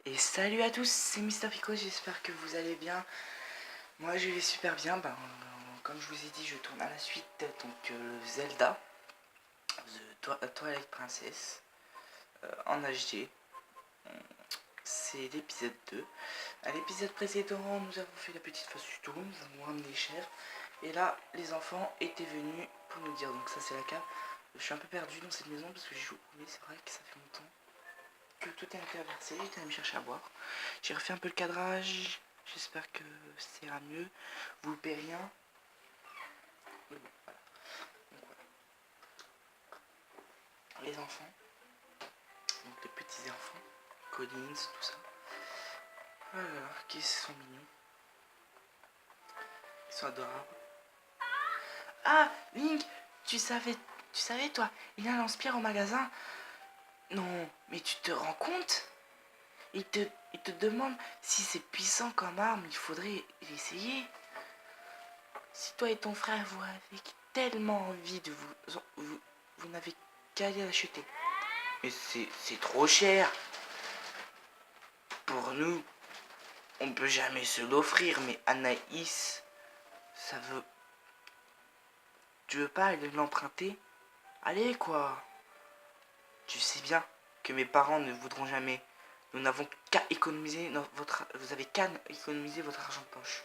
Et salut à tous, c'est Mister Pico, j'espère que vous allez bien. Moi je vais super bien, comme je vous ai dit je tourne à la suite donc Zelda, Twilight Princess, en HD. C'est l'épisode 2. À l'épisode précédent nous avons fait la petite phase tuto, nous avons ramené Cher. Et là les enfants étaient venus pour nous dire, donc ça c'est la cave. Je suis un peu perdu dans cette maison parce que j'ai joué au premier, c'est vrai que ça fait longtemps que tout a été inversé, j'étais allé me chercher à boire. J'ai refait un peu le cadrage, j'espère que ça ira mieux. Vous loupez rien. Mais bon, voilà. Donc, voilà. Les enfants, donc les petits enfants, Collins, tout ça. Alors, qu'ils sont mignons. Ils sont adorables. Ah, Link, tu savais toi, il y a un lance-pierre au magasin. Non, mais tu te rends compte? Il te demande si c'est puissant comme arme, il faudrait l'essayer. Si toi et ton frère vous avez tellement envie de vous n'avez qu'à aller l'acheter. Mais c'est trop cher. Pour nous, on peut jamais se l'offrir, mais Anaïs, ça veut... Tu veux pas aller l'emprunter? Allez quoi. Tu sais bien que mes parents ne voudront jamais. Nous n'avons qu'à économiser vous avez qu'à économiser votre argent de poche.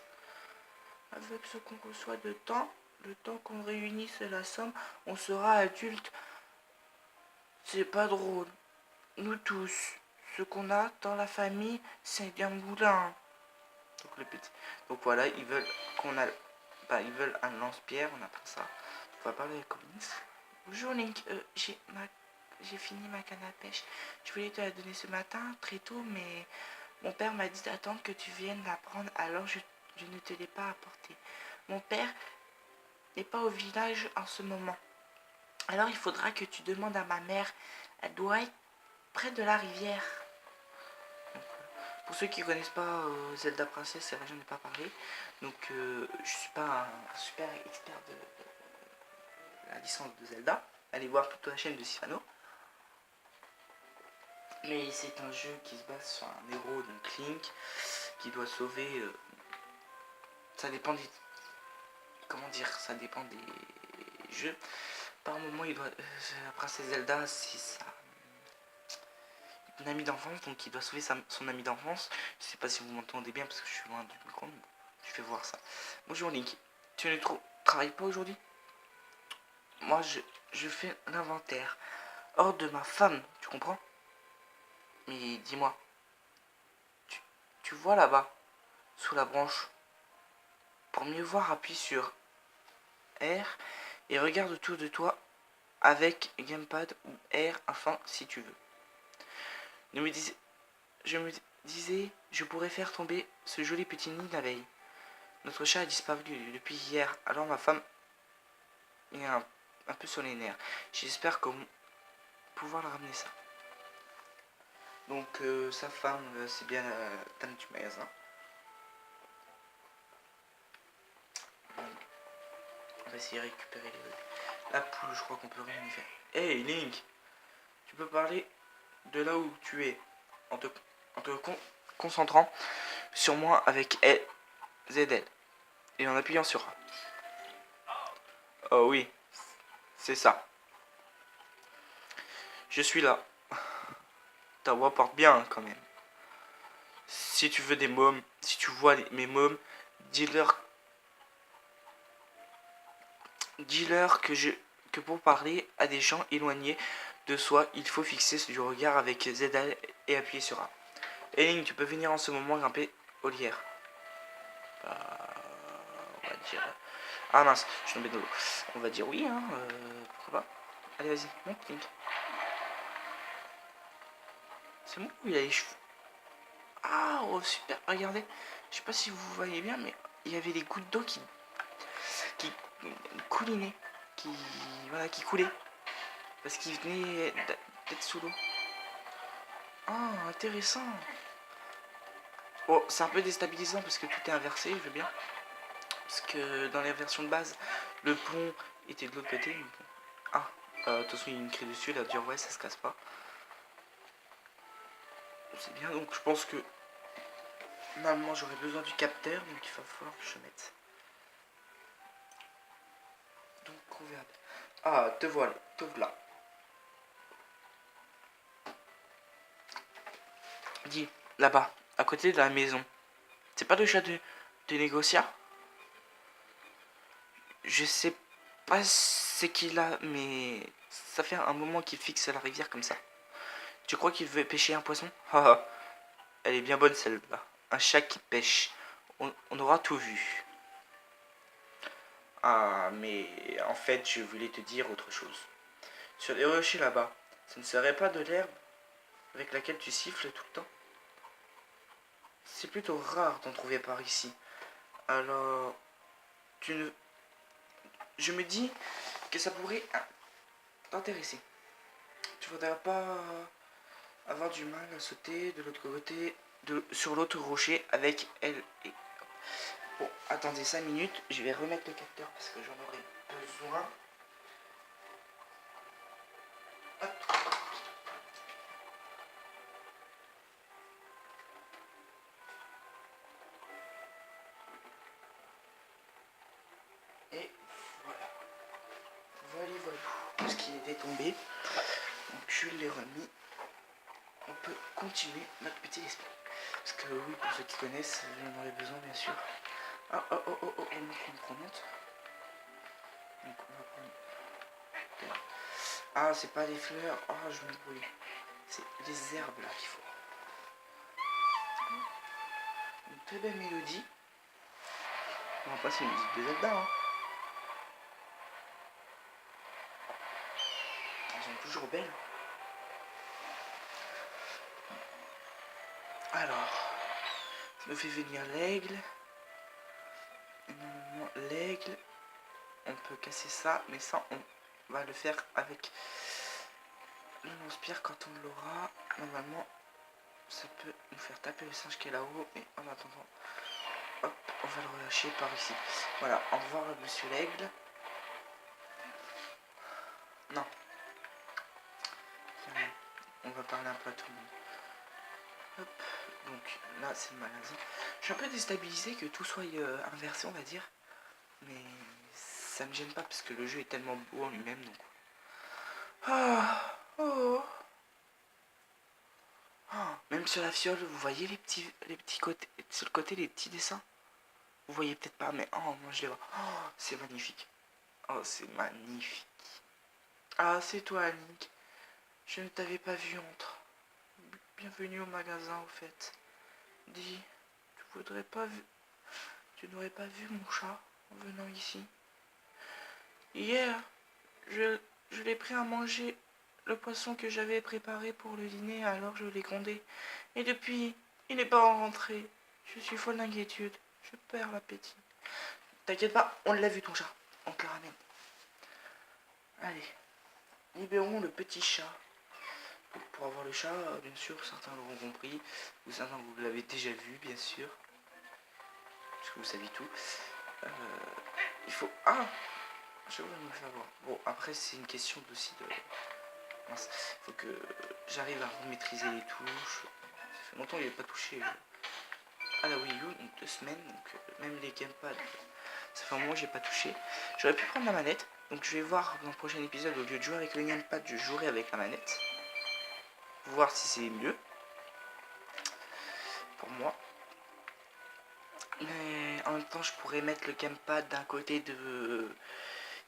Avec ce qu'on reçoit de temps, le temps qu'on réunisse la somme, on sera adulte. C'est pas drôle. Nous tous, ce qu'on a dans la famille, c'est un moulin. Donc le petit. Donc voilà, ils veulent qu'on a. Ils veulent un lance-pierre, on appelle ça. On va parler avec Collins. Bonjour Link, j'ai fini ma canne à pêche. Je voulais te la donner ce matin, très tôt, mais mon père m'a dit d'attendre que tu viennes la prendre, alors je ne te l'ai pas apportée. Mon père n'est pas au village en ce moment. Alors il faudra que tu demandes à ma mère. Elle doit être près de la rivière. Pour ceux qui ne connaissent pas Zelda Princess, c'est vrai, j'en ai pas parlé. Donc je suis pas un super expert de la licence de Zelda. Allez voir toute la chaîne de Sifano. Mais c'est un jeu qui se base sur un héros, donc Link, qui doit sauver. Ça dépend des. Comment dire? Ça dépend des jeux. Par moment, il doit. La princesse Zelda, c'est ça. Une amie d'enfance, donc il doit sauver son amie d'enfance. Je sais pas si vous m'entendez bien parce que je suis loin du micro, mais bon, je vais voir ça. Bonjour Link, tu ne travailles pas aujourd'hui? Moi je fais l'inventaire. Hors de ma femme, tu comprends? Mais dis-moi, tu, tu vois là-bas, sous la branche, pour mieux voir, appuie sur R et regarde autour de toi avec Gamepad ou R, enfin si tu veux. Je me disais, je pourrais faire tomber ce joli petit nid d'abeilles. Notre chat a disparu depuis hier, alors ma femme est un peu sur les nerfs. J'espère pouvoir la ramener ça. Donc sa femme, c'est bien la dame du magasin. On va essayer de récupérer la poule, je crois qu'on peut rien y faire. Hey Link, tu peux parler de là où tu es en te concentrant sur moi avec ZL et en appuyant sur A. Oh oui, c'est ça. Je suis là. Ta voix porte bien quand même. Si tu veux des mômes, si tu vois mes mômes, dis-leur que pour parler à des gens éloignés de soi, il faut fixer du regard avec ZL et appuyer sur A. Elling, tu peux venir en ce moment grimper au lierre. On va dire... Ah mince, je suis tombé de l'eau. On va dire oui, hein, pourquoi pas. Allez, vas-y, monte, Link. C'est bon, il a les cheveux. Ah, oh, super, regardez. Je sais pas si vous voyez bien, mais il y avait des gouttes d'eau qui coulinaient. Qui coulaient. Parce qu'il venait d'être sous l'eau. Ah, intéressant. Bon, c'est un peu déstabilisant parce que tout est inversé, je veux bien. Parce que dans la version de base, le pont était de l'autre côté. Bon. Ah, de toute façon, il y a une clé dessus, elle a dire ouais, ça se casse pas. C'est bien, donc je pense que normalement j'aurai besoin du capteur, donc il va falloir que je mette. Donc regarde. Ah, te voilà, te voilà. Dis, là-bas, à côté de la maison. C'est pas le chat de Négocia? Je sais pas c'est qui là, mais ça fait un moment qu'il fixe la rivière comme ça. Tu crois qu'il veut pêcher un poisson? Haha, elle est bien bonne celle-là. Un chat qui pêche. On aura tout vu. Ah, mais en fait, je voulais te dire autre chose. Sur les rochers là-bas, ce ne serait pas de l'herbe avec laquelle tu siffles tout le temps? C'est plutôt rare d'en trouver par ici. Alors, tu ne... Je me dis que ça pourrait t'intéresser. Tu voudrais pas avoir du mal à sauter de l'autre côté, sur l'autre rocher avec elle et... Bon, attendez 5 minutes, je vais remettre le capteur parce que j'en aurai besoin. Hop. Et voilà. Voilà. Parce qu'il était tombé. Donc je l'ai remis. On peut continuer notre petit esprit. Parce que oui, pour ceux qui connaissent, j'en aurais besoin bien sûr. Ah, on monte. Donc on va prendre... Ah, c'est pas des fleurs. Ah, je me brûle. C'est les herbes là qu'il faut. Une très belle mélodie. On va passer une musique de Zelda. Hein. Elles sont toujours belles. Alors, ça nous fait venir l'aigle. Normalement, l'aigle, on peut casser ça, mais ça, on va le faire avec le lance-pierre quand on l'aura. Normalement, ça peut nous faire taper le singe qui est là-haut, mais en attendant, hop, on va le relâcher par ici. Voilà, au revoir monsieur l'aigle. Non. On va parler un peu à tout le monde. Hop, donc là c'est le magasin. Je suis un peu déstabilisé que tout soit inversé, on va dire. Mais ça me gêne pas parce que le jeu est tellement beau en lui-même. Donc... Ah, oh. Oh. Même sur la fiole, vous voyez les petits côtés, sur le côté les petits dessins. Vous voyez peut-être pas, mais oh, moi je les vois. Oh, c'est magnifique. Oh, c'est magnifique. Ah, c'est toi, Link. Je ne t'avais pas vu entre. Bienvenue au magasin, au fait. Dis, tu n'aurais pas vu mon chat en venant ici? Hier, je l'ai pris à manger le poisson que j'avais préparé pour le dîner, alors je l'ai grondé. Et depuis, il n'est pas rentré. Je suis folle d'inquiétude. Je perds l'appétit. T'inquiète pas, on l'a vu ton chat. On te le ramène. Allez, libérons le petit chat. Pour avoir le chat, bien sûr, certains l'auront compris, ou certains vous l'avez déjà vu, bien sûr, parce que vous savez tout. Il faut... Ah, je vais me faire voir. Bon, après, c'est une question aussi de... Mince, il faut que j'arrive à maîtriser les touches. Ça fait longtemps que je n'ai pas touché à la Wii U, donc 2 semaines, donc même les gamepads, ça fait un moment que j'ai pas touché. J'aurais pu prendre la manette, donc je vais voir dans le prochain épisode, au lieu de jouer avec le gamepad, je jouerai avec la manette. Voir si c'est mieux pour moi. Mais en même temps, je pourrais mettre le gamepad d'un côté de...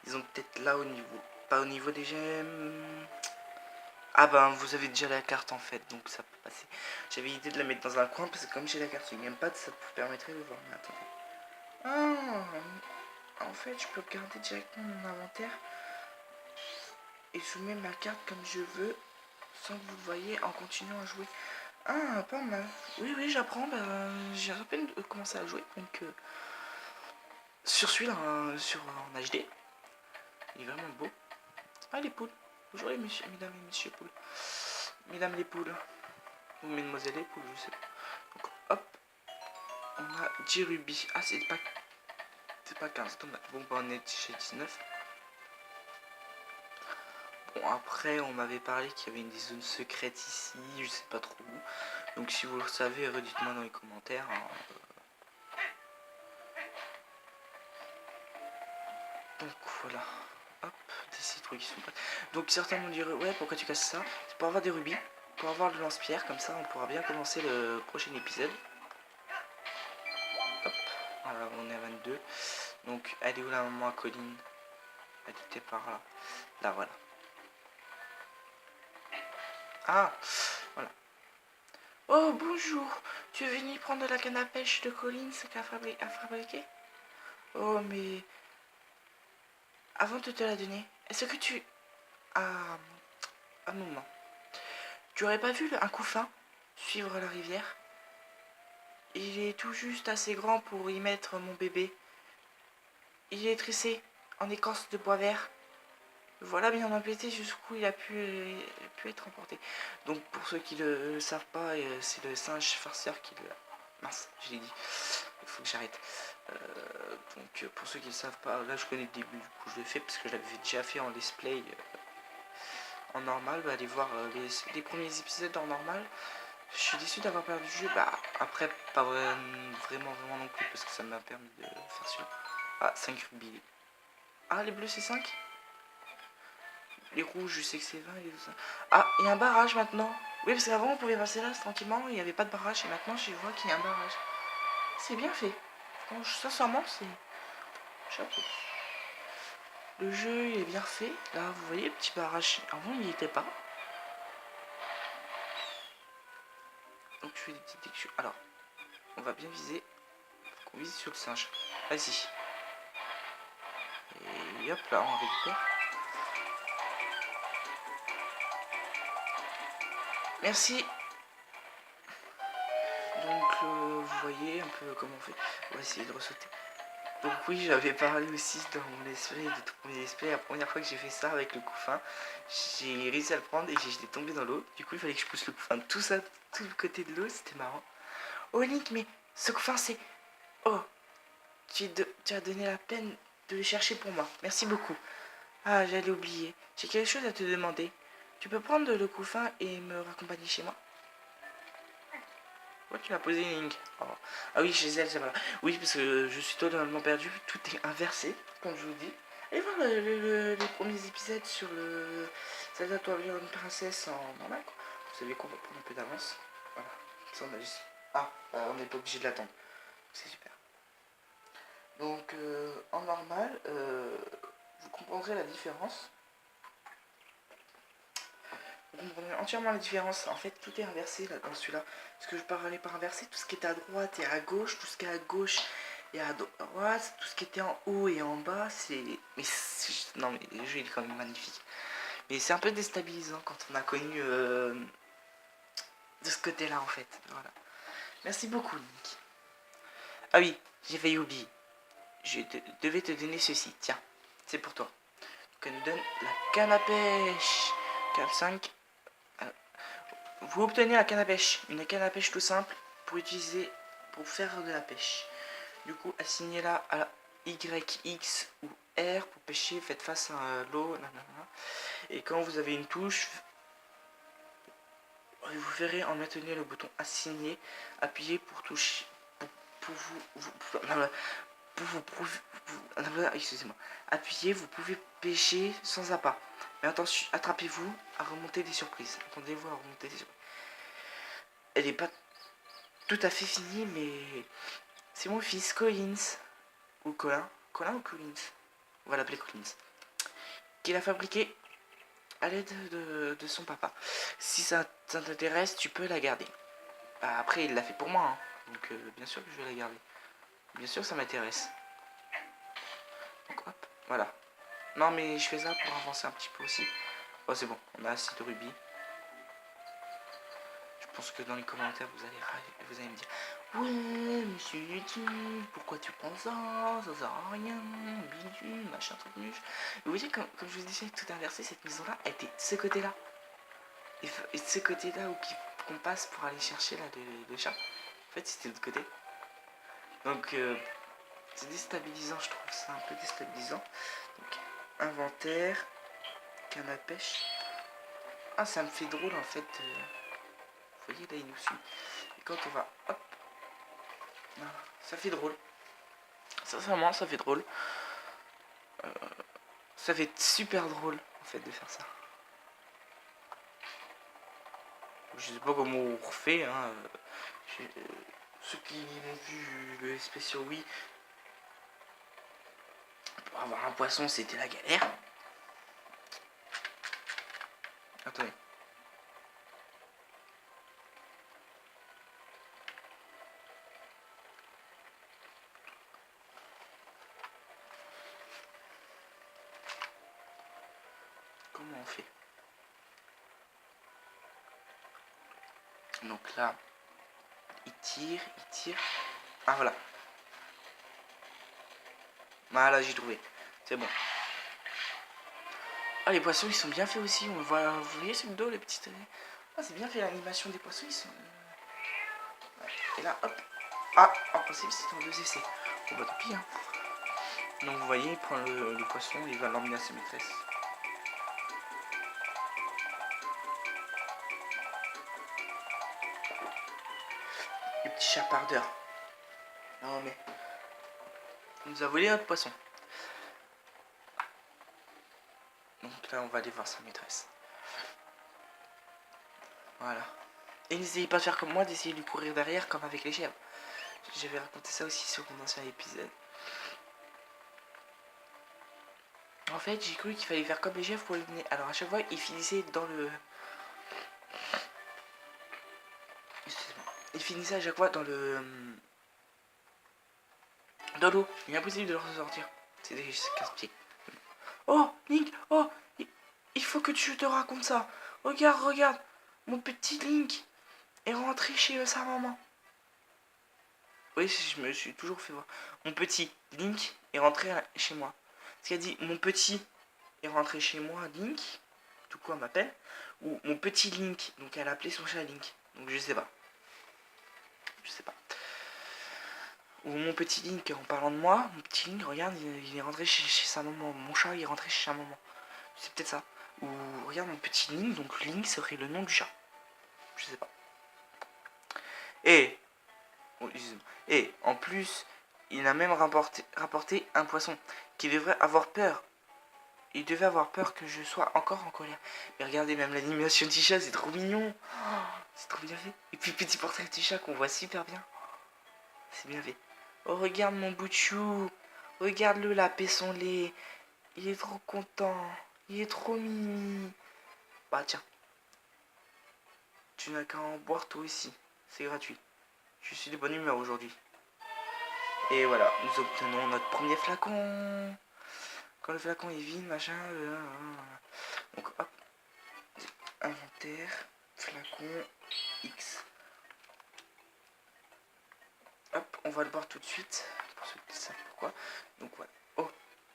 Ils ont peut-être là au niveau... Pas au niveau des gemmes... Ah ben, vous avez déjà la carte en fait, donc ça peut passer. J'avais l'idée de la mettre dans un coin, parce que comme j'ai la carte sur le gamepad, ça vous permettrait de voir. Mais attendez. Ah, en fait, je peux garder directement mon inventaire et soumettre ma carte comme je veux, sans que vous le voyez, en continuant à jouer. Ah, pas mal. Oui, j'apprends. J'ai à peine commencé à jouer. Donc, sur celui-là, en HD, il est vraiment beau. Ah, les poules. Bonjour les messieurs, mesdames et messieurs poules. Mesdames les poules. Ou mesdemoiselles les poules, je sais pas. Donc, hop. On a 10 rubis. Ah, c'est pas 15. Dommage. Bon, bah, on est chez 19. Bon, après, on m'avait parlé qu'il y avait des zones secrètes ici, je sais pas trop où. Donc si vous le savez, redites-moi dans les commentaires. Hein. Donc voilà. Hop, des citrouilles qui sont pas... Donc certains vont dire, ouais, pourquoi tu casses ça? C'est pour avoir des rubis, pour avoir le lance-pierre, comme ça on pourra bien commencer le prochain épisode. Hop, voilà, on est à 22. Donc, elle est où la maman à Colline? Elle était par là. Là, voilà. Ah, voilà. Oh, bonjour. Tu es venu prendre la canne à pêche de Colline, ce qu'elle a fabriqué? Oh, mais... Avant de te la donner, est-ce que tu... Ah, un moment. Tu aurais pas vu un couffin suivre la rivière? Il est tout juste assez grand pour y mettre mon bébé. Il est tressé en écorce de bois vert. Voilà bien embêté jusqu'où il a pu être emporté. Donc pour ceux qui le savent pas, c'est le singe farceur qui le... Mince, je l'ai dit. Il faut que j'arrête. Donc pour ceux qui ne le savent pas, là je connais le début, du coup je le fais parce que je l'avais déjà fait en let's play en normal. Bah, allez voir les premiers épisodes en normal. Je suis déçu d'avoir perdu le jeu. Bah après pas vraiment non plus parce que ça m'a permis de faire celui-là. Ah, 5 rubis. Ah, les bleus c'est 5. Les rouges, je sais que c'est 20 et tout ça. Ah, il y a un barrage maintenant. Oui, parce qu'avant, on pouvait passer là tranquillement. Il n'y avait pas de barrage. Et maintenant, je vois qu'il y a un barrage. C'est bien fait. Sincèrement, c'est... Chapeau. Le jeu, il est bien fait. Là, vous voyez, le petit barrage. Avant, il n'y était pas. Donc, je fais des petites découches. Alors, on va bien viser. Faut qu'on vise sur le singe. Vas-y. Et hop, là, on récupère. Merci. Donc vous voyez un peu comment on fait. On va essayer de ressauter. Donc oui, j'avais parlé aussi dans mon let's play, de tout premier let's play, la première fois que j'ai fait ça avec le couffin, j'ai réussi à le prendre et j'étais tombé dans l'eau. Du coup, il fallait que je pousse le couffin tout ça, tout le côté de l'eau, c'était marrant. Oh Nick, mais ce couffin c'est... Oh, tu as donné la peine de le chercher pour moi. Merci beaucoup. Ah, j'allais oublier. J'ai quelque chose à te demander. Tu peux prendre le couffin et me raccompagner chez moi? Pourquoi tu m'as posé une ligne? Oh. Ah oui, chez elle, c'est voilà. Oui, parce que je suis totalement perdu. Tout est inversé, comme je vous dis. Allez voir les premiers épisodes sur le Zelda Twilight Princess en normal. Quoi. Vous savez qu'on va prendre un peu d'avance. Voilà. Ça, on a juste... Ah, on n'est pas obligé de l'attendre. C'est super. Donc, en normal, vous comprendrez la différence. Vous comprenez entièrement la différence. En fait, tout est inversé là dans celui-là. Ce que je parlais par inversé, tout ce qui est à droite et à gauche, tout ce qui est à gauche et à droite, tout ce qui était en haut et en bas, c'est... Mais non, mais le jeu il est quand même magnifique. Mais c'est un peu déstabilisant quand on a connu de ce côté-là en fait. Voilà. Merci beaucoup, Nick. Ah oui, j'ai failli oublier. Je devais te donner ceci. Tiens, c'est pour toi. Donc, elle nous donne la canne à pêche. Cap 5. Vous obtenez la canne à pêche, une canne à pêche tout simple pour utiliser pour faire de la pêche. Du coup, assignez-la à Y, X ou R pour pêcher, faites face à l'eau, et quand vous avez une touche, vous verrez en maintenant le bouton assigné, appuyez pour toucher, excusez-moi, appuyez, vous pouvez pêcher sans appât. Mais attention, attrapez-vous à remonter des surprises. Attendez-vous à remonter des surprises. Elle n'est pas tout à fait finie, mais c'est mon fils Collins, ou Colin ou Collins, on va l'appeler Collins, qui l'a fabriqué à l'aide de son papa. Si ça t'intéresse, tu peux la garder. Bah, après, il l'a fait pour moi, hein. Donc bien sûr que je vais la garder. Bien sûr que ça m'intéresse. Donc hop, voilà. Non mais je fais ça pour avancer un petit peu aussi. Oh c'est bon, on a assez de rubis. Je pense que dans les commentaires vous allez me dire: ouais monsieur YouTube, pourquoi tu prends ça? Ça sert à rien, bidule, machin truc nuche. Vous voyez comme je vous disais, tout inversé, cette maison là elle était de ce côté là. Et de ce côté là où qu'on passe pour aller chercher là le chat. En fait c'était de l'autre côté. Donc c'est déstabilisant, je trouve ça un peu déstabilisant. Donc inventaire, canne à pêche. Ah, ça me fait drôle en fait. Vous voyez, là, il nous suit. Et quand on va... Hop. Ça fait drôle. Sincèrement, ça fait drôle. Ça fait super drôle en fait de faire ça. Je sais pas comment on refait. Hein. Ceux qui ont vu le SP sur Wii, pour avoir un poisson, c'était la galère. Attendez. Comment on fait? Donc là, il tire. Ah voilà. Voilà, j'ai trouvé. C'est bon. Ah, les poissons, ils sont bien faits aussi. On voit, vous voyez sur le dos, les petites... Ah, c'est bien fait, l'animation des poissons, ils sont... Ouais. Et là, hop. Ah, en principe, c'est en 2 essais. Bon, bah, tant pis, hein. Donc, vous voyez, il prend le poisson, il va l'emmener à sa maîtresse. Les petits chapardeurs. Non, mais... On nous a volé notre poisson. Donc là, on va aller voir sa maîtresse. Voilà. Et n'essayez pas de faire comme moi, d'essayer de lui courir derrière comme avec les chèvres. J'avais raconté ça aussi sur mon ancien épisode. En fait, j'ai cru qu'il fallait faire comme les chèvres pour les mener. Alors à chaque fois, il finissait dans le... Il finissait à chaque fois dans le... Dans l'eau. Il est impossible de le ressortir. C'est des casse-pieds. Oh, Link, oh, il faut que tu te racontes ça. Regarde. Mon petit Link est rentré chez sa maman. Oui, je me suis toujours fait voir. Mon petit Link est rentré chez moi. Ce qu'elle dit, mon petit est rentré chez moi, Link, tout quoi m'appelle, ou mon petit Link, donc elle a appelé son chat Link. Donc je sais pas. Ou mon petit Link, en parlant de moi, mon petit Link, regarde, il est rentré chez sa maman. Mon chat, il est rentré chez sa maman. C'est peut-être ça. Ou regarde mon petit Link, donc Link serait le nom du chat. Je sais pas. Et en plus, il a même rapporté un poisson qui devrait avoir peur. Il devait avoir peur que je sois encore en colère. Mais regardez, même l'animation du chat, c'est trop mignon. Oh, c'est trop bien fait. Et puis petit portrait du chat qu'on voit super bien. C'est bien fait. Oh, regarde mon bout de chou. Regarde-le là, paix son lait. Il est trop content. Il est trop mimi. Bah tiens. Tu n'as qu'à en boire toi aussi. C'est gratuit. Je suis de bonne humeur aujourd'hui. Et voilà, nous obtenons notre premier flacon. Quand le flacon est vide, machin. Donc hop. Inventaire. Flacon X. Hop, on va le boire tout de suite. Pour ceux qui savent pourquoi. Donc voilà. Oh,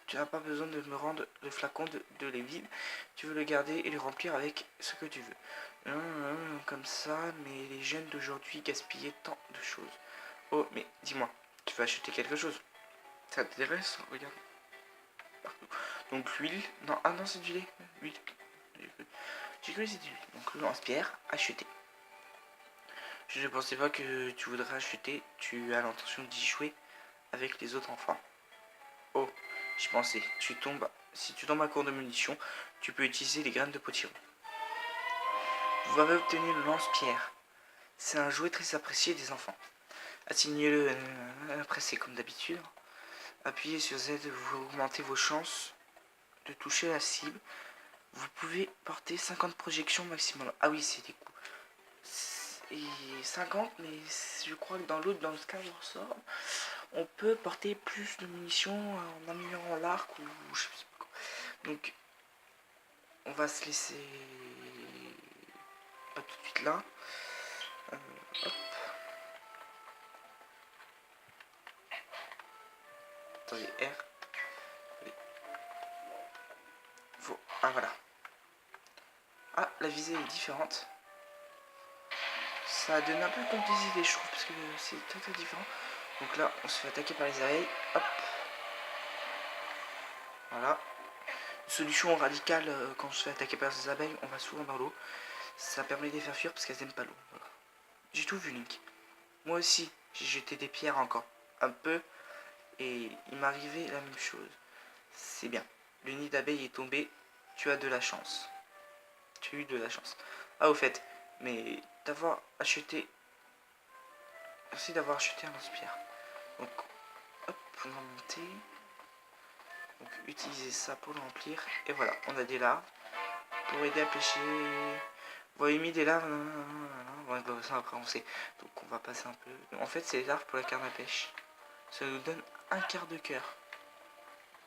tu n'as pas besoin de me rendre le flacon de les vides. Tu veux le garder et le remplir avec ce que tu veux. Comme ça, mais les jeunes d'aujourd'hui gaspillaient tant de choses. Oh, mais dis-moi, tu veux acheter quelque chose? Ça t'intéresse? Regarde. Partout. Donc l'huile. Non, ah non, c'est du lait. Huile. J'ai cru que c'était du lait. Donc le lance-pierre, acheter. Je ne pensais pas que tu voudrais acheter. Tu as l'intention d'y jouer avec les autres enfants. Oh, j'y pensais. Si tu tombes à court de munitions, tu peux utiliser les graines de potiron. Vous avez obtenu le lance-pierre. C'est un jouet très apprécié des enfants. Assignez-le pressé comme d'habitude. Appuyez sur Z, vous augmentez vos chances de toucher la cible. Vous pouvez porter 50 projections maximum. Ah oui, c'est des coups. Et 50, mais je crois que dans l'autre, dans le Skyward Sword, on peut porter plus de munitions en améliorant l'arc ou je sais pas quoi. Donc, on va se laisser pas tout de suite là. Hop. Attendez, R. Ah voilà. Ah, la visée est différente. Ça donne un peu comme des idées, je trouve, parce que c'est très différent. Donc là, on se fait attaquer par les abeilles. Hop. Voilà. solution radicale quand je se fait attaquer par ces abeilles, on va souvent dans l'eau. Ça permet de les faire fuir parce qu'elles aiment pas l'eau. Voilà. J'ai tout vu, Link. Moi aussi, j'ai jeté des pierres encore un peu et il m'arrivait la même chose. C'est bien. Le nid d'abeille est tombé. Tu as de la chance. Tu as eu de la chance. Ah, au fait, mais d'avoir acheté... Merci d'avoir acheté un lance-pierre. Donc, hop, on va monter. Donc, utiliser ça pour le remplir. Et voilà, on a des larves pour aider à pêcher. Vous avez mis des larves. Ouais, bah, ça après on sait. Donc, on va passer un peu. En fait, c'est les larves pour la canne à pêche. Ça nous donne un quart de cœur.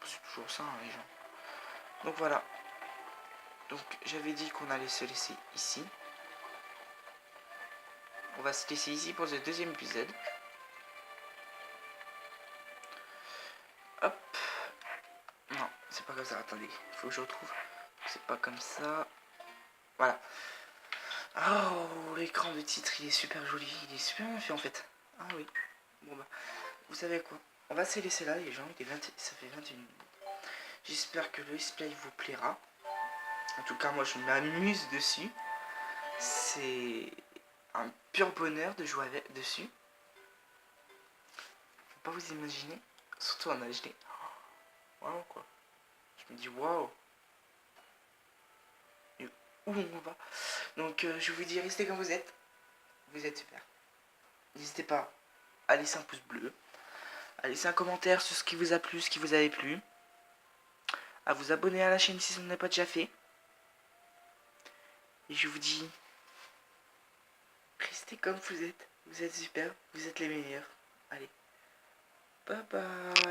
C'est toujours ça, hein, les gens. Donc, voilà. Donc, j'avais dit qu'on allait se laisser ici. On va se laisser ici pour ce deuxième épisode. Hop. Non, c'est pas comme ça. Attendez, il faut que je retrouve. C'est pas comme ça. Voilà. Oh, l'écran de titre, il est super joli. Il est super bien fait en fait. Ah oui. Bon bah, vous savez quoi? On va se laisser là, les gens. Il est 20... Ça fait 21 minutes. J'espère que le display vous plaira. En tout cas, moi, je m'amuse dessus. C'est un pur bonheur de jouer avec dessus. Faut pas vous imaginer. Surtout en HD. Waouh, quoi. Je me dis waouh. Et où on va? Donc, je vous dis, restez comme vous êtes. Vous êtes super. N'hésitez pas à laisser un pouce bleu. À laisser un commentaire sur ce qui vous a plu, ce qui vous avait plu. À vous abonner à la chaîne si ce n'est pas déjà fait. Et je vous dis, restez comme vous êtes. Vous êtes super, vous êtes les meilleurs. Allez, bye bye.